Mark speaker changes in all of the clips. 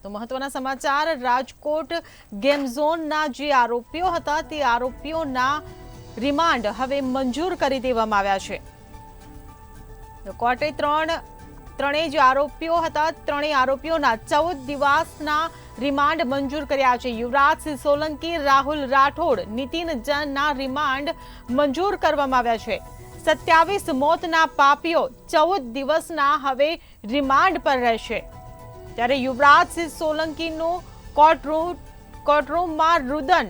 Speaker 1: તો મહત્વના સમાચાર, રાજકોટ ગેમ ઝોનના જે આરોપીઓ હતા તે આરોપીઓના રિમાન્ડ હવે મંજૂર કરી દેવામાં આવ્યા છે. તો કોર્ટે ત્રણેય જે આરોપીઓ હતા ત્રણેય આરોપીઓના 14 દિવસના રિમાન્ડ મંજૂર કર્યા છે. યુવરાજસિંહ સોલંકી, રાહુલ રાઠોડ, નીતિન જૈનના રિમાન્ડ મંજૂર કરવામાં આવ્યા છે. 27 મોતના પાપીઓ 14 દિવસના હવે રિમાન્ડ પર રહેશે. ત્યારે યુવરાજસિંહ સોલંકીનું કોર્ટરૂમમાં રુદન.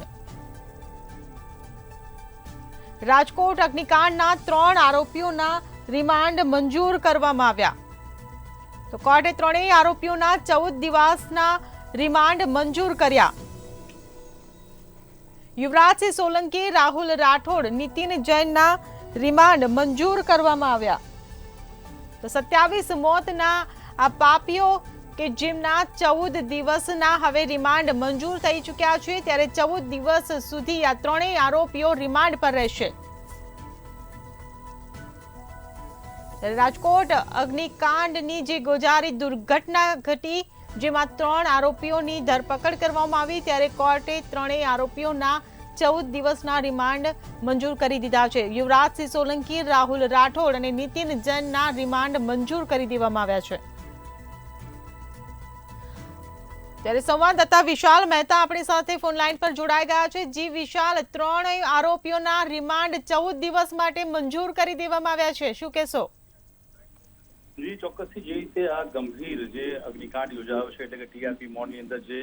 Speaker 1: રાજકોટ અગ્નિકાંડના 3 આરોપીઓના રિમાન્ડ મંજૂર કરવામાં આવ્યા. તો કોર્ટે ત્રણેય આરોપીઓના 14 દિવસના રિમાન્ડ મંજૂર કર્યા. યુવરાજસિંહ સોલંકી, રાહુલ રાઠોડ, નીતિન જૈનના રિમાન્ડ મંજૂર કરવામાં આવ્યા. તો 27 મોતના આ પાપીઓ કે જેમના 14 દિવસના હવે રિમાન્ડ મંજૂર થઈ ચૂક્યા છે, ત્યારે 14 દિવસ સુધી આ ત્રણેય આરોપીઓ રિમાન્ડ પર રહેશે. રાજકોટ અગ્નિકાંડની જે ગોઝારી દુર્ઘટના ઘટી, જેમાં 3 આરોપીઓની ધરપકડ કરવામાં આવી, ત્યારે કોર્ટે ત્રણેય આરોપીઓના 14 દિવસના રિમાન્ડ મંજૂર કરી દીધા છે. યુવરાજસિંહ સોલંકી, રાહુલ રાઠોડ અને નીતિન જૈનના રિમાન્ડ મંજૂર કરી દેવામાં આવ્યા છે. ત્યારે સંવાદદાતા વિશાલ મહેતા આપણી સાથે ફોન લાઈન પર જોડાઈ ગયા છે. જી વિશાલ, ત્રણેય આરોપીઓના રિમાન્ડ 14 દિવસ માટે મંજૂર કરી દેવામાં આવ્યા છે, શું કહેશો?
Speaker 2: જી ચોક્કસથી જે રીતે આ ગંભીર જે અગ્નિકાંડ યોજાયો છે, એટલે કે ટીઆરપી મોલની અંદર જે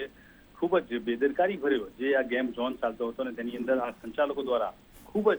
Speaker 2: ખૂબ જ બેદરકારી ભર્યો જે આ ગેમ ઝોન ચાલતો હતો ને તેની અંદર આ સંચાલકો દ્વારા ખૂબ જ